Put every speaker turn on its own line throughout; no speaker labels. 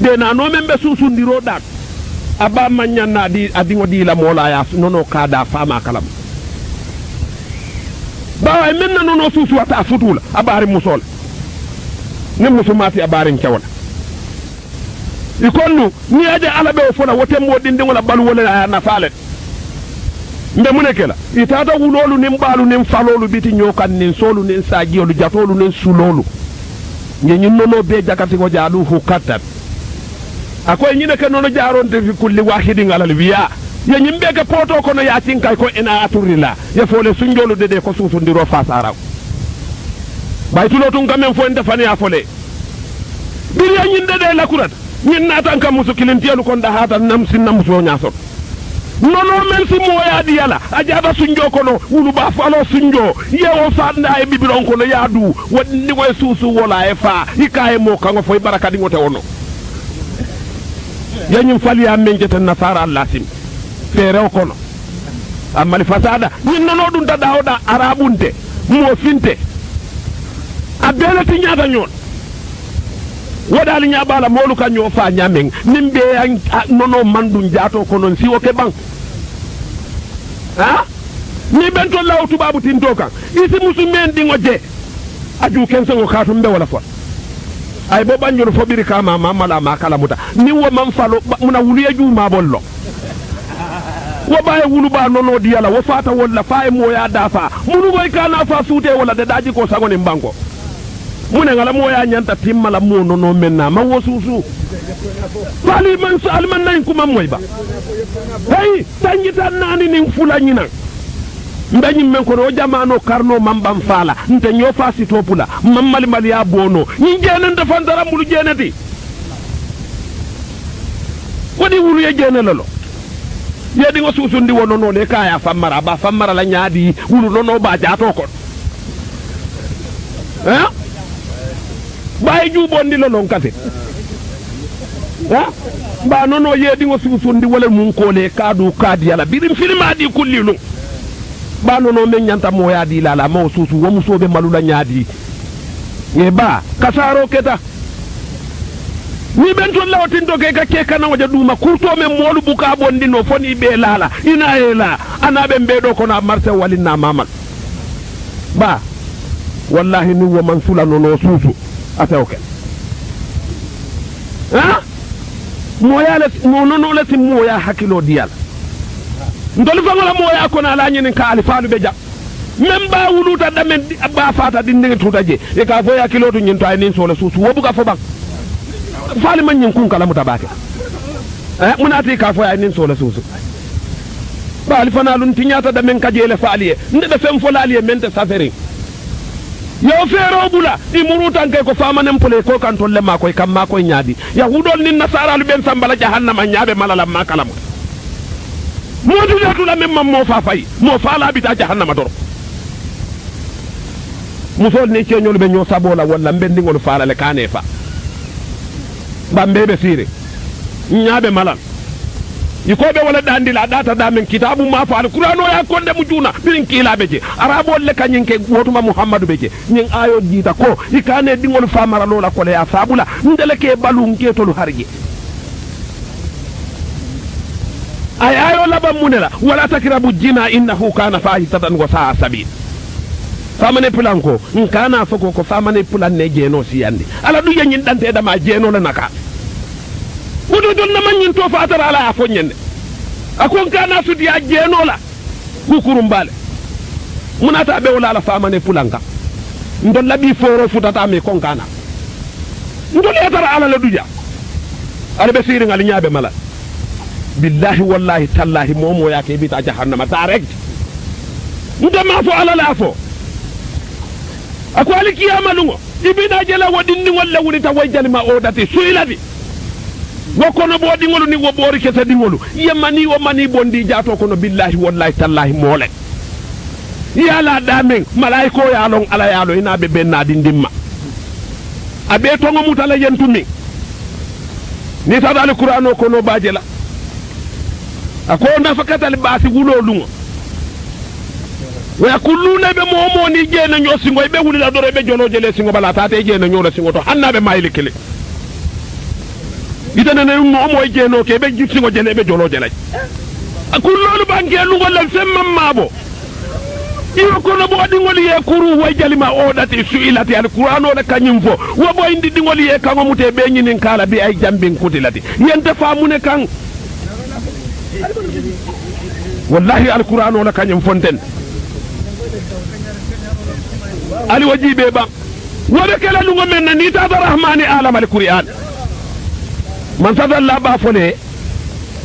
de na no membe susundiro dak aba manyanna di adingo di la mola ya nono kada fama kalam bawa menna nono susu wata futula abari musol ne musumati abari kewala ikonnu ni aje ala be fona wote modinde wala balu wala na falet nde munekela itata wulolu nim balu nim falolu biti nyokan nin solu nin sajiolu jatolu nin sulolu nyi nono be jakati ko jalu fu katat akoy nyine ke nono jaronte fi kulli wahidin alal wiya ya nyimbe ke poto kono ya tinkay ko ina aturila ya fole sunjolu dede ko susundiro fasara baytulo tun kamen fo ndefani ya fole bir ya nyinde de la kurat nyin natan kam musu kilintelu kon da hata namsi namso nyasot nono men si moya di yala ajaba sunjo kono wulu ba falo sunjo yewo sanda e bibiron kono yadu wonni ko susu wala e fa ikaye mo kango foy baraka di ngote wono yanyum fali ya menjete nasara allasim fere kono amali fasada nyin nono dun da dawda arabunte mo finte abele ti nyaata nyon wadali nyabala molu kan yo fa nyamen nimbe nono mandun jato kono si o ke bang ha ni bento lawtu babu tinto kan isi musumen dingo je aju kenso ko khatum be wala fo ay bo banjul fo biri kama mamala makala muta ni wo man falo muna wulu yeju ma bollo wo baye wulu ba nono diala wo fata wala fa e moya dafa munu boy kana fa sute wala de daji ko sagoni banko mune ngala moya nyanta timmala mo nono menna ma wo susu fali man sal man nay kuma moy ba hey tanjita nani nin fulanyina mbani men ko jamano karno mambam fala nte nyo fasi topula mammali mali ya bono nyi jenen da fandara mulu jeneti wadi wulu ye jenelalo yedi ngo susundi wono no le kaya famara ba famara la nyaadi wulu nono ba jato ko hein bay jubondi lo non kate ha ba nono yedi ngo susundi wala mun ko le kadu kadi yala birim filma di kullilu ba nono men nyanta moya di lala ma susu wo musobe malula nyaadi e ba kasaro keta ni bento lawtin to ke kana waja duma kurto men molu buka bondi no foni be lala ina ela anabe mbedo kono marse walina mamal ba wallahi ni wo man sula nono susu atawke ha moya le nono le tim moya hakilo diyal ndol fangola moya kono ala nyin ka alifalu be ja même ba wuluta damen ba fata dindingi tutaje e ka fo hakilo to nyin to ay nin sole susu wo buka fo bak fali man nyin kun kala mutabake munati ka fo ay nin sole susu ba alifana lun tinyata damen kajele faaliye ndebe fem fo laaliye mente saferi yo fero bula imurutan kay ko famanem pole ko kan tolle ma koy kam ma koy nyaadi ya hudol nin nasara lu ben sambala jahannama nyaabe malala ma kala modu datu la memma mo fa fay mo fa la bita jahannama doro musol ni ci ñol be ñoo sabola wala mbendi ngol faala le kane fa ba mbebe sire nyaabe malal yikobe wala dandila data damen kitabu ma fa alqur'ano ya konde mu juna bin kila beje arabo le kanyinke wotuma muhammadu beje nyin ayo jita ko ikane dingol famara lola ko le ya sabula ndele ke balu ngetolu harje ay ayo laba munela wala takrabu jina innahu kana fahitatan wa sa'a sabil famane pulanko nkana foko ko famane pulan ne jeno siyandi ala du yanyin dante dama jeno la naka wudu dol na manyin to fatara ala afonyende akon kana sudi a jeno la kukurum bale munata be wala la famane pulanka ndol labi foro futata me kon kana ndol yatara ala la duja ala be siri ngal nyaabe mala billahi wallahi tallahi momo yake bita jahannama tarek ndama fo ala la fo ako ali kiyama lungo ibina jela wadindi walla wuli tawajjal ma odati suilati wokono bodi ngolu ni wo bori kete dingolu yemani wo mani bondi jato kono billahi wallahi tallahi mole yala damen malaiko ya long ala yalo ina be benna dindimma abe tongo mutala yentumi ni sadal qur'ano kono bajela ako nafakata libasi wulo lungo wa kulluna be momo ni jena nyo singo be wulila doro be jono jele singo bala tate jena nyo singo to hanna be mayli kile itana ne mo moy jeno ke be jitti ngo jele be jolo jelaj akullolu banke lugol lan femman mabo iyo kono bo dingoli e kuru way jalima odati suilati alquran o kanyum fo wo boy ndi dingoli e kango mute be nyinin kala bi ay jambin kutilati yenta famune kan wallahi alquran o kanyum fonten ali wajibe ba wobe kala lungo men ni ta rahmani alam alquran man sadalla ba fole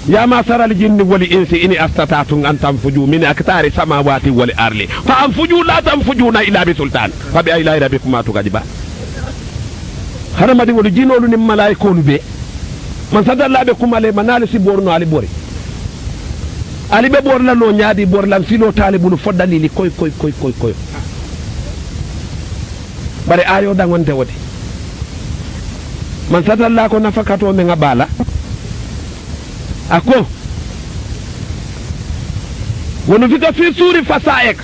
يا معشر الجن والإنس إن استطعتم أن تنفذوا من أقطار السماوات والأرض فانفذوا لا تنفذون إلا بسلطان فبأي آلاء ربكما تكذبان hana madi wol jinolu ni malaikolu be man sadalla be kuma le manali si borno ali bori ali be borla no nyaadi borlan silo talibulu foddali li koy bare ayo dangonte woti man sadalla ko nafakato me ngabala ako ونفق في سور فسائق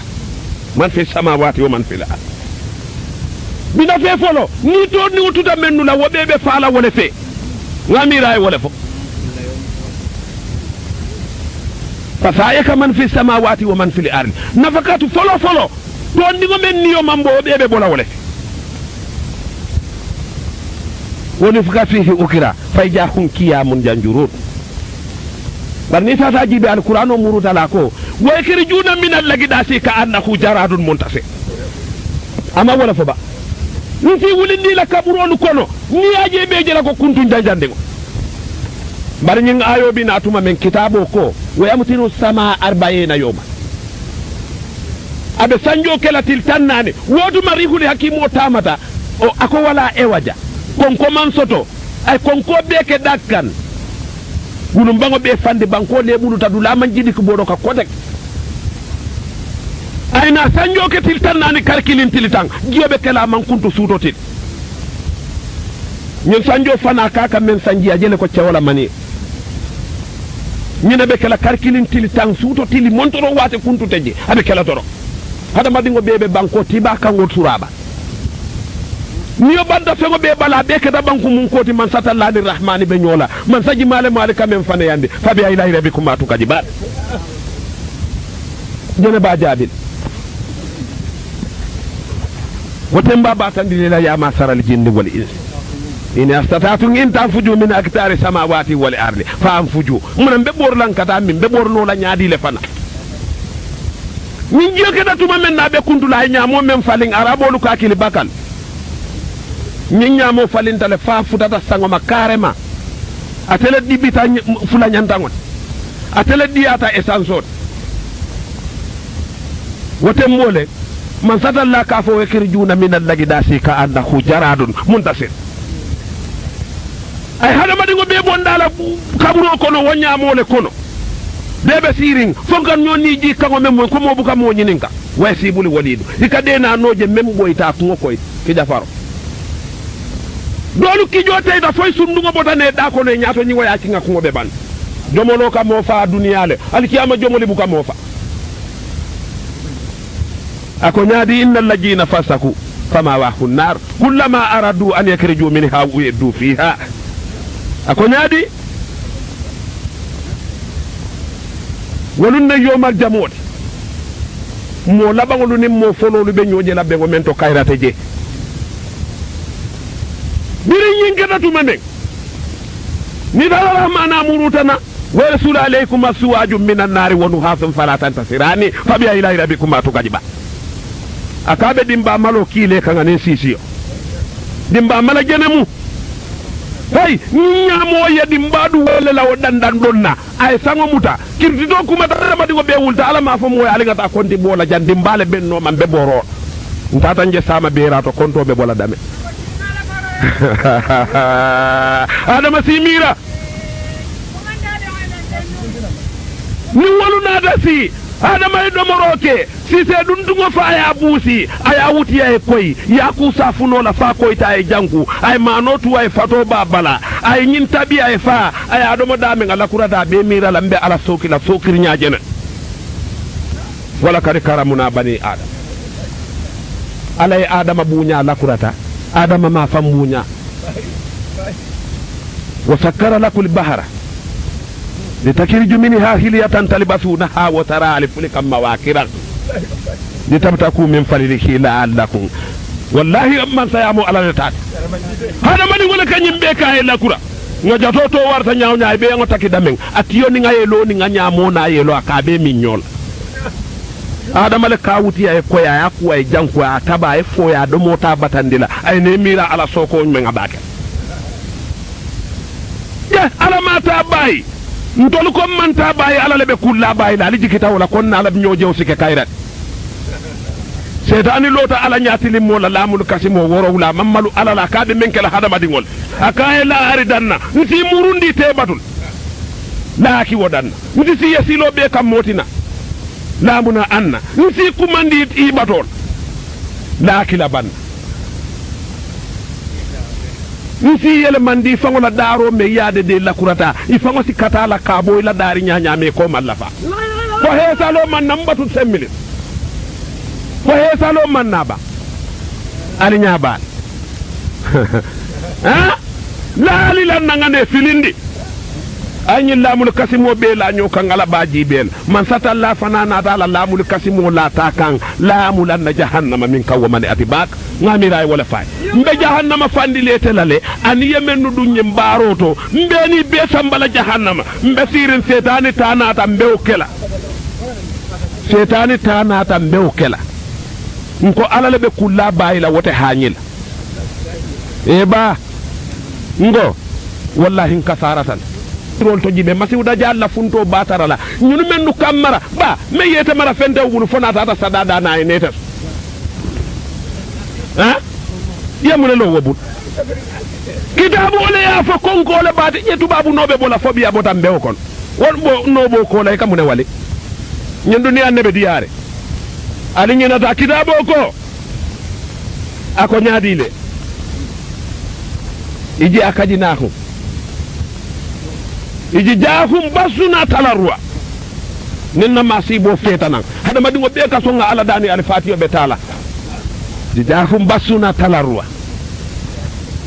من في السماوات ومن في الأرض بنا في فلو نيتو نيوتو دا منو لا وبيبي فالا ولا في غاميراي ولا فو فسائق من في السماوات ومن في الأرض نفقات فلو دون نيغو من نيو مامبو وبيبي بولا ولا ونفق فيه أكرا فإجاهم كيام جنجرون barni tata jibe alquran o muruta la ko wa yakrijuna min allagidasi ka annahu jaradun muntasi ama wala fo ba nti wulindi la kaburonu kono ni aje be jela ko kuntu janjande ko bar nyin ayo bi na tuma men kitabo ko wa yamtinu sama 40 yawma abe sanjo kelatil tannane wodu marihuli hakimo tamata o ako wala ewaja konko man soto ay konko beke dakkan bulum bango be fande banko le bulu tadula man jidi ko bodo ka kotek ayna sanjo ke tiltanani kalkilin tilitan jobe kala man kuntu sutotit ñun sanjo fana kaka men sanji ajele ko cewala mani ñina be kala kalkilin tilitan suto tili montoro wate kuntu teje abe kala toro hada madingo bebe banko tiba kango turaba niyo banda fego be bala be kada banku mun koti man satallani rahmani be nyola man saji male male kamen fane yande fabi ay ilahi rabbikum atu kadibat jene ba jabil wotemba ba tandile la ya masaral jinni wal ins in astata'tum in tanfuju min aktari samawati wal ardi fa anfuju mun be borlan kata min be borno la nyaadi le fana min jeke da tuma men na be kundula nyamo men falin arabolu ka kili bakal ñiñamo falintale fa futata sangoma carrément atele dibita fula ñantangon atele diata essence wote mole man satalla ka fo yakrijuna min allagidasi ka annahu jaradun muntasir ay hada madingo be bondala kaburo kono wonyamole kono bebe siring fonkan ñoni ji kango mem ko mo buka mo ñininka way sibuli walidu ikade na noje mem boyta ko koy ki jafaro dolu kijote da foy sundugo botane da ko ne nyaato nyi waya cinga ko be ban jomolo ka mo fa duniyale alkiyama jomoli buka mo fa ako nyaadi innal ladina fasaku fama wa nar kullama aradu an yakriju minha uidu fiha ako nyaadi wolunna yomal jamoti mo labangolu nim mo fololu be nyoje labbe go mento kayrate je biri yingata tumamen ni dala rahmana murutana wa rasul alaykum aswajum minan nari wa nuhasun fala tantasirani fa bi ilahi rabbikum atukajiba akabe dimba malo kile kanga ne sisiyo dimba mala jenemu hey nyamo ya dimba du wala law dandan donna ay sango muta kirti do kuma dara madi go be wulta ala ma fo moy alinga ta konti bola jan dimbale benno man be boro ntata nje sama be rato konto be bola dame adama simira ni walu nada si adama do moroke si se dundungo fa ya busi aya wuti ya koy ya ku safuno la fa koy ta e jangu ay manotu ay fato babala ay nyin tabi ay fa ay adama dame ngala kurata be mira lambe ala soki la sokir nyaajena wala kari karamuna bani adam alay adama bunya la kurata adama ma fambunya وسكر لكم البحر لتخرجوا منها حلية تلبسونها وترى الفلك مواخر لتبتغوا من فضله لعلكم والله من سيامو على التات هذا من يقول لك نيمبه كاي لا كورا nga jato to warta nyaaw nyaay be ngo takki damen atiyo ni nga yelo ni nga nyaamo na yelo akabe minyol adama le kawuti ay koya ya ko ay janko ataba ay foya do mota batandila ay ne mira ala soko me nga bake ya ala mata bay ndol ko man ta bay ala le be kulla bay la li jikita wala kon na ala nyoje usike kayrat setani lota ala nyatili mola lamul kasimo woro wala mamalu ala la kabe menkela hadama dingol akaye la aridanna nti murundi tebatul la ki wodanna nti si yesilo be kam motina lamuna anna nti kumandi ibatol la ki laban nti yele mandi fangola daro me yade de la kurata ifango sikata la kabo ila dari nyanya me ko mallafa ko hesalo man nambatu semmili ko hesalo man naba ali nyaba ha la li lan ngane filindi anyi lamul kasimo be la nyoka ngala baji bel man sata la fanana dala lamul kasimo la takan lamul an jahannama min kawman atibak ngamira wala fay mbe jahannama fandi letelale an yemenu dunye mbaroto mbe ni be sambala jahannama mbe sirin setani tanata mbe okela setani tanata mbe okela nko alale be kulla bayila wote hanyila eba ngo wallahi kasaratan rol to jibe masiwda jalla funto batarala ñunu mennu kamara ba me yete mara fente wulu fona tata sadada na ay netas ha yamule lo wobut kitabu ole ya fa konko le baati yetu babu nobe bola fobia botam be kon won bo nobo ko lay kamune wali ñen duniya nebe diare ali ñena ta kitabu ko ako nyaadile iji akaji nahu iji jahum basuna talarwa ninna masibo fetanan hada madingo be ka songa ala dani al fatiyo be tala iji jahum basuna talarwa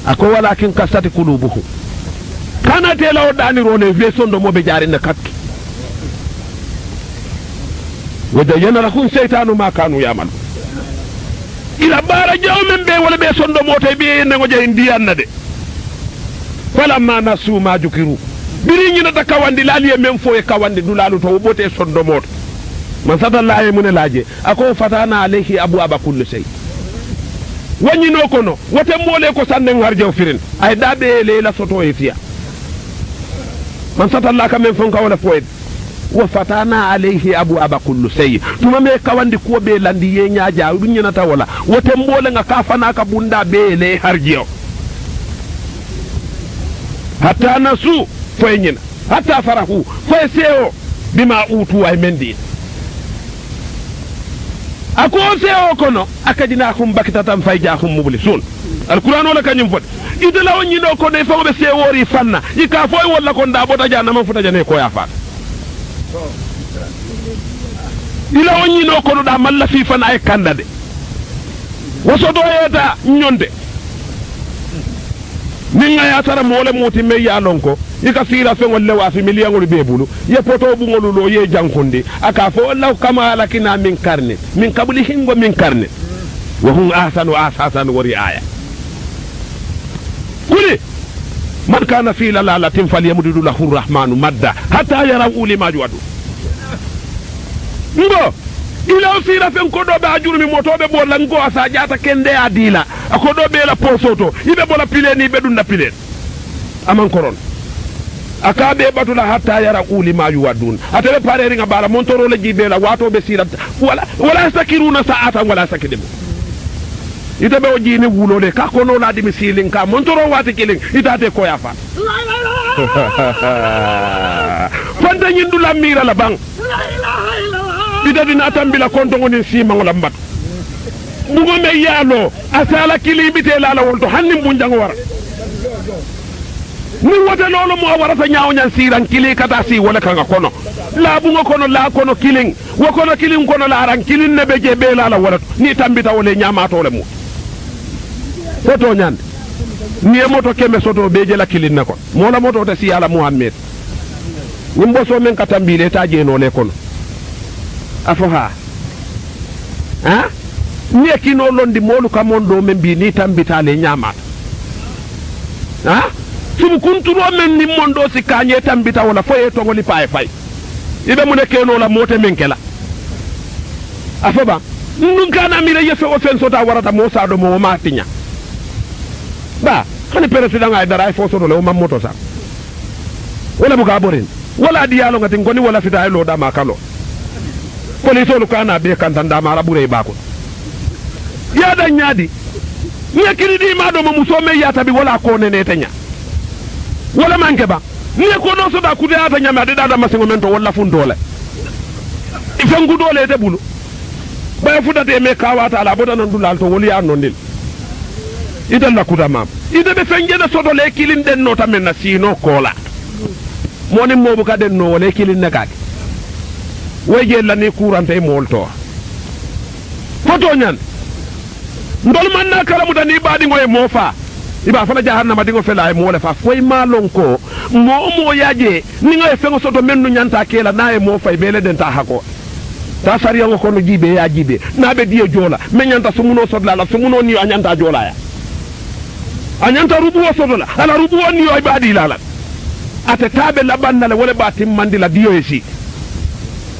ako walakin kasati kulubuhu kana tela o dani rone ve sondo mo be jari na kat wajayna lahum shaytanu ma kanu yamal ila bara jawmen be wala be sondo mo tay be ngo jey ndiyanna de falamma nasu ma jukiru biri ñina ta kawandi laali e men fo e kawandi dulalu to bote sondo moto man satallahi mun laaje ako fatana alayhi abu abakul shay wani no kono wote mole ko sanden harjew firin ay dabe leela soto e fiya man satalla kam men fon ka wala foed wa fatana alayhi abu abakul shay tuma me kawandi ko be landi ye nyaaja du ñina ta wala wote mole nga kafana ka bunda be le harjew hatta nasu foyñina hatta farahu foy seo bima utu ay mendi ako seo kono akadina khum bakitatan fayjahum mublisun alquran wala kanyum fot idala wonni do ko de fawbe sewori fanna ika foy wala ko nda bota jana man futa jane ko ya fa ila wonni no ko da malla fi fan ay kandade wosodo yeta nyonde ninga ya tara mole moti me ya lonko ika sira fe ngolle wa fi miliyangol bebulu ye poto bu ngolu lo ye jankonde aka fo law kama lakina min karne min qabli hingo min karne wa hum ahsanu asasan wa riaya kuli man kana fi lalalatin falyamdudu lahu arrahmanu madda hatta yara uli ma juwadu ngo ila sira fen ko do be ajuru mi motobe bo lango asa jata kende adila ko do be la posoto ibe bola pileni be dunda pilen aman koron akabe batula hatta yara uli ma yuwadun atebe pare ringa bala montoro la jibe la wato be sira wala sakiruna sa'ata wala sakidim itabe o jini wulole ka kono la dimi silin ka montoro wati kilin itate ko yafa fanta nyindu la mira la bang ida dina tambila konto ngoni sima ngola mbat bugo me yalo asala kilibite la wolto hanni bunjango wara ni wote lolo mo warata nyaaw nyan siran kili kata si wala kanga kono la bungo kono la kono killing wo kono killing kono la ran kilin ne beje be la wala ni tambita wala nyama to le mo foto nyan ni moto keme soto be je la kilin na ko mo la moto ta si ala muhammed nimbo so men katambile ta je no le kono afoha ha ni kino londi molu kamondo men bi ni tambitale nyamata ha sum kunturo men ni mondo si kanye tambita wala foye to ngoli pay fay ibe mu ne keno la mote men kela afoba nun kana mire yefe o fen sota warata mo sado mo matinya ba hani president ay dara ay fo soto le o mamoto sa wala buka borin wala dialo ngati ngoni wala fita lo da makalo police lu kana be kan tanda mara bure ba ko ya da nyaadi nyakiri di ma do mo musome ya tabi wala ko nene tenya wala manke ba ni ko no so da ku de ata nyama de da masingo mento wala fundole ifengu dole de bulu ba fudate me kawata ala boda nan dulal to woli ya nondil ida la kuda mam ida be fenje da sodo le kilin den no tamen na sino kola moni mobu ka den no le kilin na kake weje la ni courante molto foto nyan ndol man na kala mudani badi ngoy mofa iba fana jahannama dingo fela e mole fa foy malon ko mo yaje ni ngoy fengo soto mennu nyanta kela na e mofa e bele den ta hako ta sariya ngo kono jibe ya jibe na be diyo jola menyanta sumuno sodla la sumuno ni anyanta jola ya anyanta rubuwa sodola ala rubuwa ni ay badi lala ate tabe labanna le wala batim mandila diyo yesi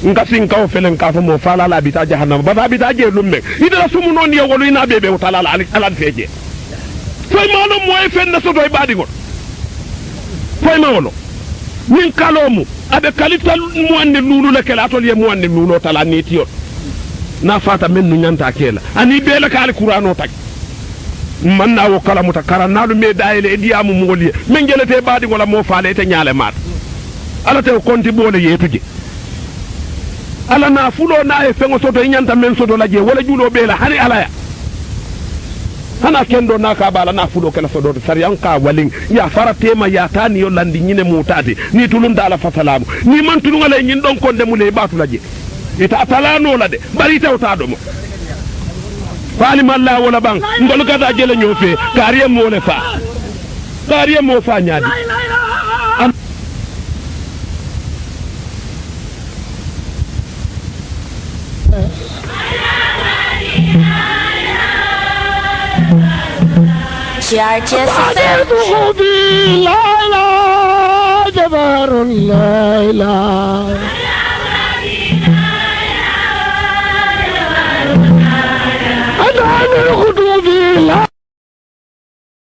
ngasin kaw felen ka fo mo fala la bita jahannam ba bita je lumbe ida sumuno ni wolu ina bebe o talala ala feje foy malo moy fenne soto ay badi gol foy malo min kalomu abe kalita mu ande lulu le kala atol ye mu ande lulu tala ni tiyo na fata men nu nyanta kela ani bele kala qur'ano tak man na wo kala mutakara na lu me dayele e diamu moliye men gelete badi wala mo faale te nyaale mat ala te konti bole yetuje ala na fulo na e fengo soto e nyanta men soto laje wala julo bela hani ala ya hana kendo na ka bala na fulo kala sodo sariyan ka walin ya fara tema ya tani yo landi nyine mutade ni tulunda ala fasalamu ni man tulunga le nyin don konde mule batu laje ita talano la de bari tawta do mo fali malla wala bang ngol gada jele nyofe kariye mo le fa kariye mo fa nyaadi
GRTS
FM